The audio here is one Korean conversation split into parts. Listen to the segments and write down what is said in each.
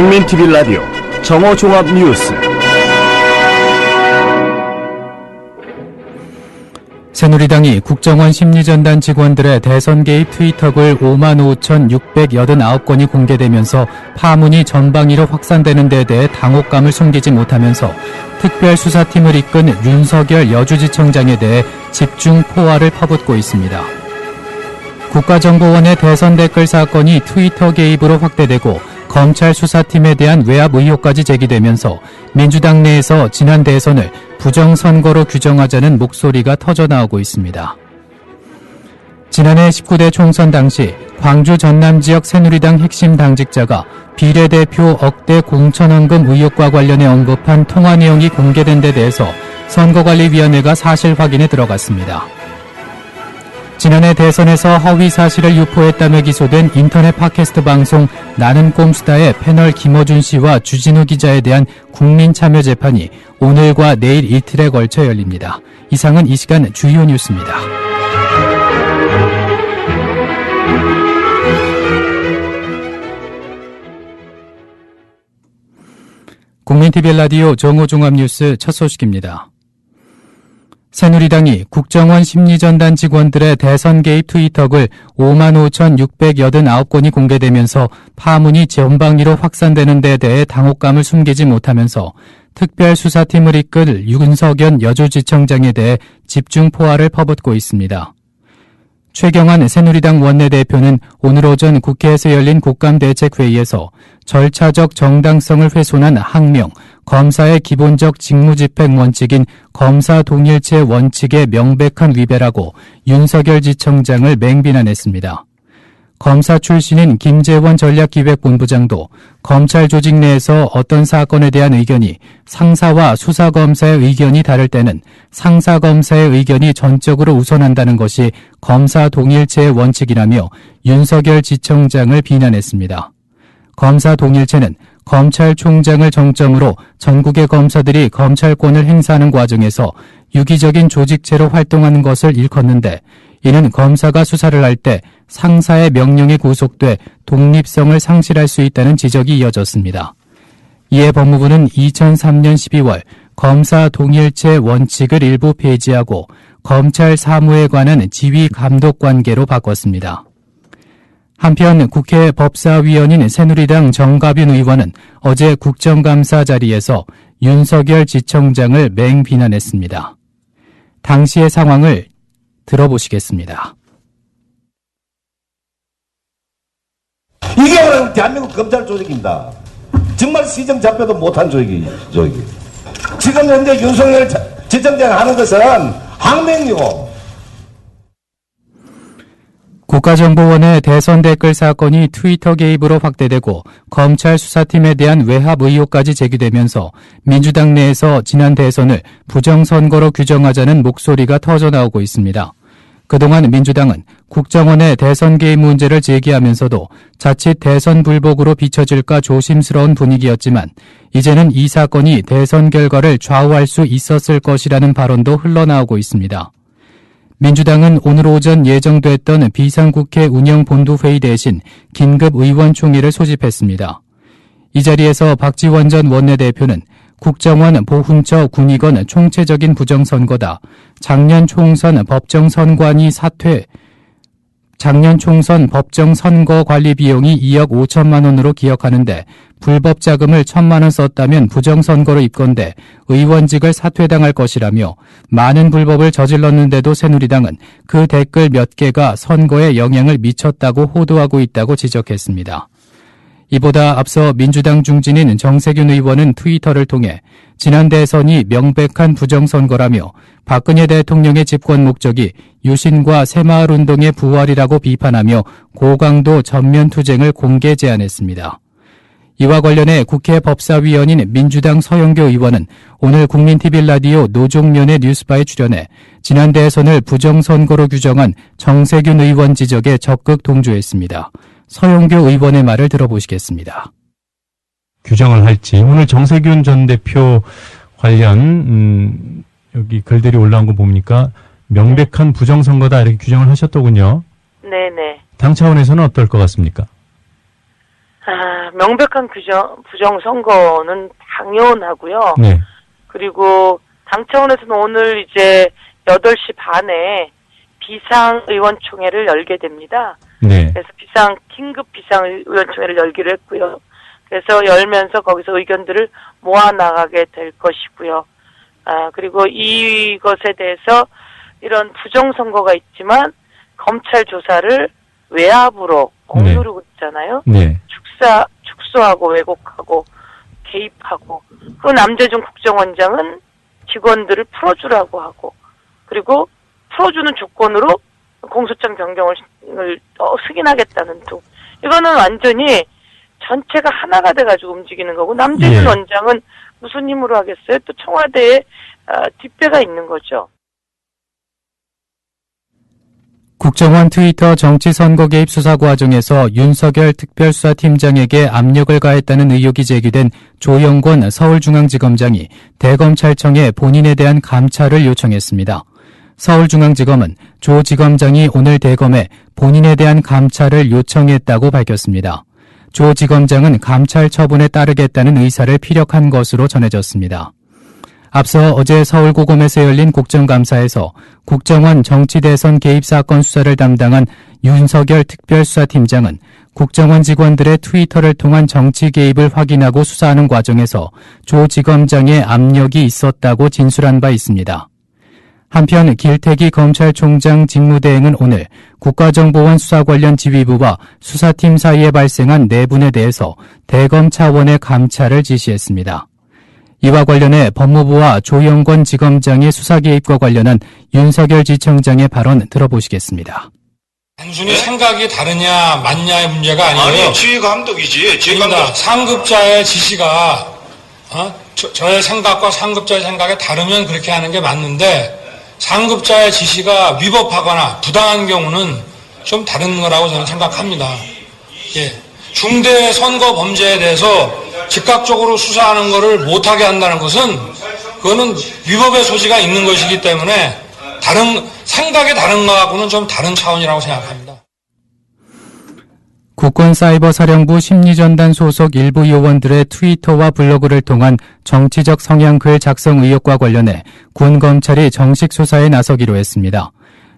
국민TV 라디오 정오종합뉴스. 새누리당이 국정원 심리전단 직원들의 대선 개입 트위터글 55,689건이 공개되면서 파문이 전방위로 확산되는 데 대해 당혹감을 숨기지 못하면서 특별수사팀을 이끈 윤석열 여주지청장에 대해 집중 포화를 퍼붓고 있습니다. 국가정보원의 대선 댓글 사건이 트위터 개입으로 확대되고 검찰 수사팀에 대한 외압 의혹까지 제기되면서 민주당 내에서 지난 대선을 부정선거로 규정하자는 목소리가 터져나오고 있습니다. 지난해 19대 총선 당시 광주 전남 지역 새누리당 핵심 당직자가 비례대표 억대 공천헌금 의혹과 관련해 언급한 통화 내용이 공개된 데 대해서 선거관리위원회가 사실 확인에 들어갔습니다. 지난해 대선에서 허위 사실을 유포했다며 기소된 인터넷 팟캐스트 방송 나는 꼼수다의 패널 김어준 씨와 주진우 기자에 대한 국민 참여 재판이 오늘과 내일 이틀에 걸쳐 열립니다. 이상은 이 시간 주요 뉴스입니다. 국민TV 라디오 정오종합뉴스 첫 소식입니다. 새누리당이 국정원 심리전단 직원들의 대선 개입 트위터글 55,689건이 공개되면서 파문이 전방위로 확산되는 데 대해 당혹감을 숨기지 못하면서 특별수사팀을 이끌 윤석열 여주지청장에 대해 집중 포화를 퍼붓고 있습니다. 최경환 새누리당 원내대표는 오늘 오전 국회에서 열린 국감대책회의에서 절차적 정당성을 훼손한 항명, 검사의 기본적 직무집행 원칙인 검사 동일체 원칙의 명백한 위배라고 윤석열 지청장을 맹비난했습니다. 검사 출신인 김재원 전략기획본부장도 검찰 조직 내에서 어떤 사건에 대한 의견이 상사와 수사검사의 의견이 다를 때는 상사검사의 의견이 전적으로 우선한다는 것이 검사 동일체의 원칙이라며 윤석열 지청장을 비난했습니다. 검사 동일체는 검찰총장을 정점으로 전국의 검사들이 검찰권을 행사하는 과정에서 유기적인 조직체로 활동하는 것을 일컫는데 이는 검사가 수사를 할 때 상사의 명령에 구속돼 독립성을 상실할 수 있다는 지적이 이어졌습니다. 이에 법무부는 2003년 12월 검사 동일체 원칙을 일부 폐지하고 검찰 사무에 관한 지휘 감독 관계로 바꿨습니다. 한편 국회 법사위원인 새누리당 정가빈 의원은 어제 국정감사 자리에서 윤석열 지청장을 맹비난했습니다. 당시의 상황을 들어보시겠습니다. 이게 바로 대한민국 검찰 조직입니다. 정말 시정잡혀도 못한 조직이. 지금 현재 윤석열 지청장 하는 것은 항명이고. 국가정보원의 대선 댓글 사건이 트위터 개입으로 확대되고 검찰 수사팀에 대한 외압 의혹까지 제기되면서 민주당 내에서 지난 대선을 부정선거로 규정하자는 목소리가 터져나오고 있습니다. 그동안 민주당은 국정원의 대선 개입 문제를 제기하면서도 자칫 대선 불복으로 비춰질까 조심스러운 분위기였지만 이제는 이 사건이 대선 결과를 좌우할 수 있었을 것이라는 발언도 흘러나오고 있습니다. 민주당은 오늘 오전 예정됐던 비상국회 운영본부회의 대신 긴급 의원총회를 소집했습니다. 이 자리에서 박지원 전 원내대표는 국정원, 보훈처, 군의건 총체적인 부정선거다. 작년 총선 법정 선거 관리 비용이 2억 5천만 원으로 기억하는데 불법 자금을 1,000만 원 썼다면 부정선거로 입건돼 의원직을 사퇴당할 것이라며 많은 불법을 저질렀는데도 새누리당은 그 댓글 몇 개가 선거에 영향을 미쳤다고 호도하고 있다고 지적했습니다. 이보다 앞서 민주당 중진인 정세균 의원은 트위터를 통해 지난 대선이 명백한 부정선거라며 박근혜 대통령의 집권 목적이 유신과 새마을운동의 부활이라고 비판하며 고강도 전면투쟁을 공개 제안했습니다. 이와 관련해 국회 법사위원인 민주당 서영교 의원은 오늘 국민TV 라디오 노종면의 뉴스바에 출연해 지난 대선을 부정선거로 규정한 정세균 의원 지적에 적극 동조했습니다. 서영교 의원의 말을 들어보시겠습니다. 규정을 할지 오늘 정세균 전 대표 관련 여기 글들이 올라온 거 보니까 명백한 부정선거다 이렇게 규정을 하셨더군요. 네네. 당 차원에서는 어떨 것 같습니까? 명백한 부정선거는 당연하고요. 네. 그리고 당 차원에서는 오늘 이제 8시 반에 비상의원총회를 열게 됩니다. 네. 그래서 긴급 비상의원총회를 열기로 했고요. 그래서 열면서 거기서 의견들을 모아나가게 될 것이고요. 그리고 이것에 대해서 이런 부정선거가 있지만 검찰 조사를 외압으로 억누르고 있잖아요. 네. 축소하고 왜곡하고 개입하고, 그 남재준 국정원장은 직원들을 풀어주라고 하고, 그리고 풀어주는 조건으로 공소장 변경을 승인하겠다는 등, 이거는 완전히 전체가 하나가 돼가지고 움직이는 거고, 남재준 원장은 무슨 힘으로 하겠어요? 또 청와대에 뒷배가 있는 거죠. 국정원 트위터 정치선거 개입 수사 과정에서 윤석열 특별수사팀장에게 압력을 가했다는 의혹이 제기된 조영권 서울중앙지검장이 대검찰청에 본인에 대한 감찰을 요청했습니다. 서울중앙지검은 조 지검장이 오늘 대검에 본인에 대한 감찰을 요청했다고 밝혔습니다. 조 지검장은 감찰 처분에 따르겠다는 의사를 피력한 것으로 전해졌습니다. 앞서 어제 서울고검에서 열린 국정감사에서 국정원 정치대선 개입 사건 수사를 담당한 윤석열 특별수사팀장은 국정원 직원들의 트위터를 통한 정치 개입을 확인하고 수사하는 과정에서 조 지검장의 압력이 있었다고 진술한 바 있습니다. 한편 길태기 검찰총장 직무대행은 오늘 국가정보원 수사 관련 지휘부와 수사팀 사이에 발생한 내분에 대해서 대검 차원의 감찰을 지시했습니다. 이와 관련해 법무부와 조영권 지검장의 수사 개입과 관련한 윤석열 지청장의 발언 들어보시겠습니다. 단순히 생각이 다르냐 맞냐의 문제가 아니에요. 아니, 지휘감독이지. 지휘감독. 상급자의 지시가 저의 생각과 상급자의 생각이 다르면 그렇게 하는 게 맞는데, 상급자의 지시가 위법하거나 부당한 경우는 좀 다른 거라고 저는 생각합니다. 예. 중대 선거 범죄에 대해서 즉각적으로 수사하는 것을 못하게 한다는 것은 그거는 위법의 소지가 있는 것이기 때문에 생각이 다른 것하고는 좀 다른 차원이라고 생각합니다. 국군사이버사령부 심리전단 소속 일부 요원들의 트위터와 블로그를 통한 정치적 성향 글 작성 의혹과 관련해 군 검찰이 정식 수사에 나서기로 했습니다.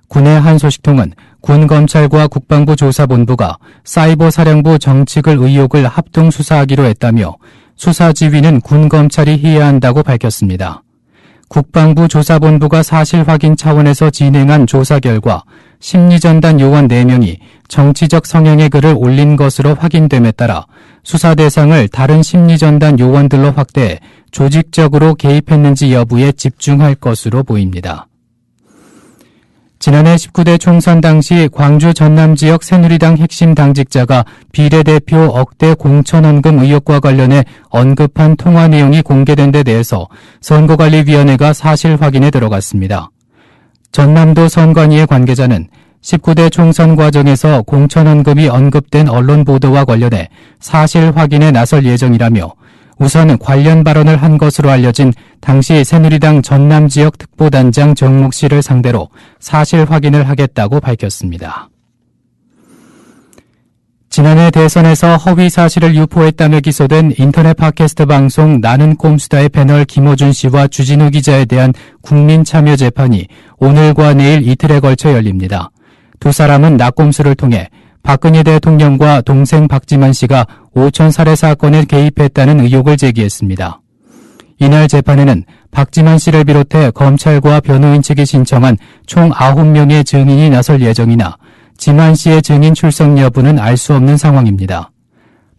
군의 한 소식통은 군 검찰과 국방부 조사본부가 사이버사령부 정치글 의혹을 합동 수사하기로 했다며 수사 지휘는 군 검찰이 해야 한다고 밝혔습니다. 국방부 조사본부가 사실 확인 차원에서 진행한 조사 결과 심리전단 요원 4명이 정치적 성향의 글을 올린 것으로 확인됨에 따라 수사 대상을 다른 심리전단 요원들로 확대해 조직적으로 개입했는지 여부에 집중할 것으로 보입니다. 지난해 19대 총선 당시 광주 전남 지역 새누리당 핵심 당직자가 비례대표 억대 공천원금 의혹과 관련해 언급한 통화 내용이 공개된 데 대해서 선거관리위원회가 사실 확인에 들어갔습니다. 전남도 선관위의 관계자는 19대 총선 과정에서 공천원금이 언급된 언론 보도와 관련해 사실 확인에 나설 예정이라며 우선 관련 발언을 한 것으로 알려진 당시 새누리당 전남 지역 특보단장 정목 씨를 상대로 사실 확인을 하겠다고 밝혔습니다. 지난해 대선에서 허위 사실을 유포했다며 기소된 인터넷 팟캐스트 방송 나는 꼼수다의 패널 김어준 씨와 주진우 기자에 대한 국민참여 재판이 오늘과 내일 이틀에 걸쳐 열립니다. 두 사람은 낙꼼수를 통해 박근혜 대통령과 동생 박지만 씨가 5천 살해 사건에 개입했다는 의혹을 제기했습니다. 이날 재판에는 박지만 씨를 비롯해 검찰과 변호인 측이 신청한 총 9명의 증인이 나설 예정이나 지만 씨의 증인 출석 여부는 알 수 없는 상황입니다.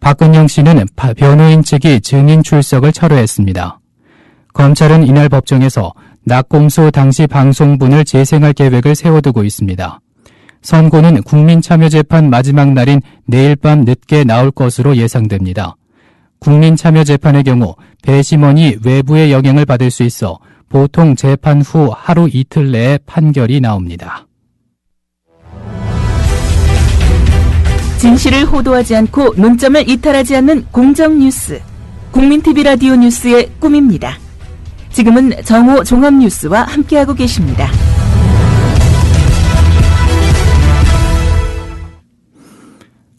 박근영 씨는 변호인 측이 증인 출석을 철회했습니다. 검찰은 이날 법정에서 낙꼼수 당시 방송분을 재생할 계획을 세워두고 있습니다. 선고는 국민참여재판 마지막 날인 내일 밤 늦게 나올 것으로 예상됩니다. 국민참여재판의 경우 배심원이 외부의 영향을 받을 수 있어 보통 재판 후 하루 이틀 내에 판결이 나옵니다. 진실을 호도하지 않고 논점을 이탈하지 않는 공정뉴스. 국민TV 라디오 뉴스의 꿈입니다. 지금은 정오 종합뉴스와 함께하고 계십니다.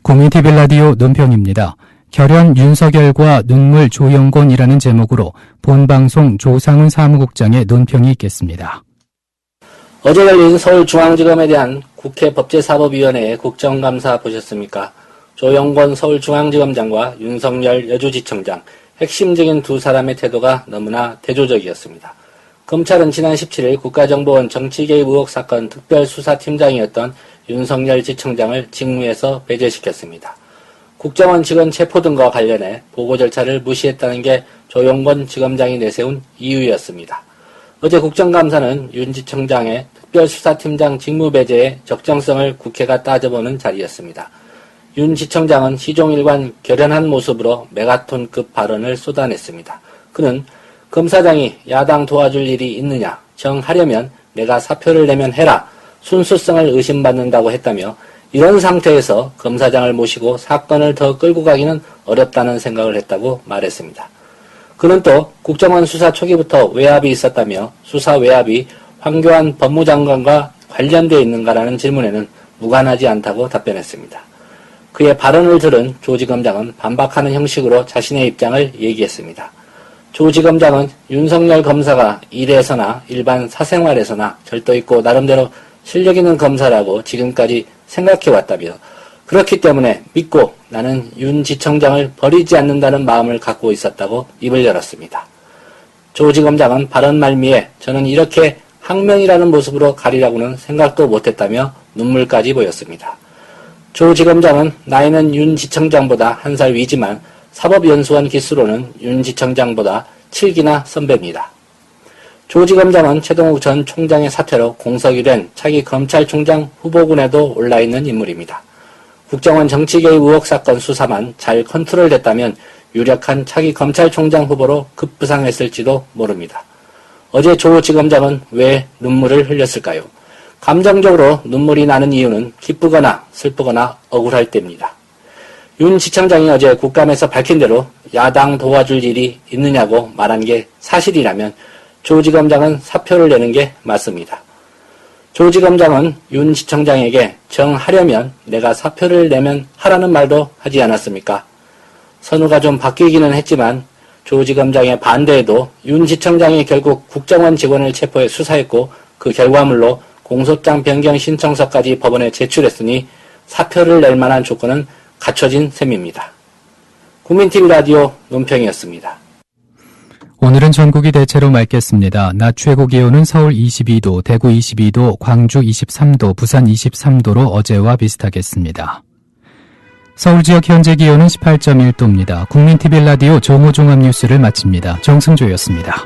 국민TV 라디오 논평입니다. 결연 윤석열과 눈물 조영곤이라는 제목으로 본방송 조상훈 사무국장의 논평이 있겠습니다. 어제 열린 서울중앙지검에 대한 국회 법제사법위원회의 국정감사 보셨습니까? 조영곤 서울중앙지검장과 윤석열 여주지청장, 핵심적인 두 사람의 태도가 너무나 대조적이었습니다. 검찰은 지난 17일 국가정보원 정치개입 의혹 사건 특별수사팀장이었던 윤석열 지청장을 직무에서 배제시켰습니다. 국정원 직원 체포 등과 관련해 보고 절차를 무시했다는 게 조영곤 지검장이 내세운 이유였습니다. 어제 국정감사는 윤 지청장의 특별수사팀장 직무 배제의 적정성을 국회가 따져보는 자리였습니다. 윤 지청장은 시종일관 결연한 모습으로 메가톤급 발언을 쏟아냈습니다. 그는 검사장이 야당 도와줄 일이 있느냐, 정하려면 내가 사표를 내면 해라, 순수성을 의심받는다고 했다며 이런 상태에서 검사장을 모시고 사건을 더 끌고 가기는 어렵다는 생각을 했다고 말했습니다. 그는 또 국정원 수사 초기부터 외압이 있었다며 수사 외압이 황교안 법무장관과 관련되어 있는가라는 질문에는 무관하지 않다고 답변했습니다. 그의 발언을 들은 조 지검장은 반박하는 형식으로 자신의 입장을 얘기했습니다. 조 지검장은 윤석열 검사가 일에서나 일반 사생활에서나 절도 있고 나름대로 실력 있는 검사라고 지금까지 생각해왔다며 그렇기 때문에 믿고 나는 윤 지청장을 버리지 않는다는 마음을 갖고 있었다고 입을 열었습니다. 조 지검장은 발언 말미에 저는 이렇게 항명이라는 모습으로 가리라고는 생각도 못했다며 눈물까지 보였습니다. 조 지검장은 나이는 윤 지청장보다 1살 위지만 사법연수원 기수로는 윤 지청장보다 7기나 선배입니다. 조 지검장은 최동욱 전 총장의 사퇴로 공석이 된 차기 검찰총장 후보군에도 올라있는 인물입니다. 국정원 정치개입 의혹 사건 수사만 잘 컨트롤됐다면 유력한 차기 검찰총장 후보로 급부상했을지도 모릅니다. 어제 조 지검장은 왜 눈물을 흘렸을까요? 감정적으로 눈물이 나는 이유는 기쁘거나 슬프거나 억울할 때입니다. 윤 지청장이 어제 국감에서 밝힌 대로 야당 도와줄 일이 있느냐고 말한 게 사실이라면 조 지검장은 사표를 내는 게 맞습니다. 조 지검장은 윤 지청장에게 정하려면 내가 사표를 내면 하라는 말도 하지 않았습니까? 선우가 좀 바뀌기는 했지만 조 지검장의 반대에도 윤 지청장이 결국 국정원 직원을 체포해 수사했고 그 결과물로 공소장 변경 신청서까지 법원에 제출했으니 사표를 낼 만한 조건은 갖춰진 셈입니다. 국민TV 라디오 논평이었습니다. 오늘은 전국이 대체로 맑겠습니다. 낮 최고 기온은 서울 22도, 대구 22도, 광주 23도, 부산 23도로 어제와 비슷하겠습니다. 서울 지역 현재 기온은 18.1도입니다. 국민TV 라디오 정오종합뉴스를 마칩니다. 정승조였습니다.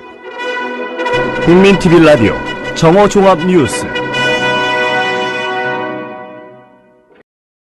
국민TV 라디오 정오종합뉴스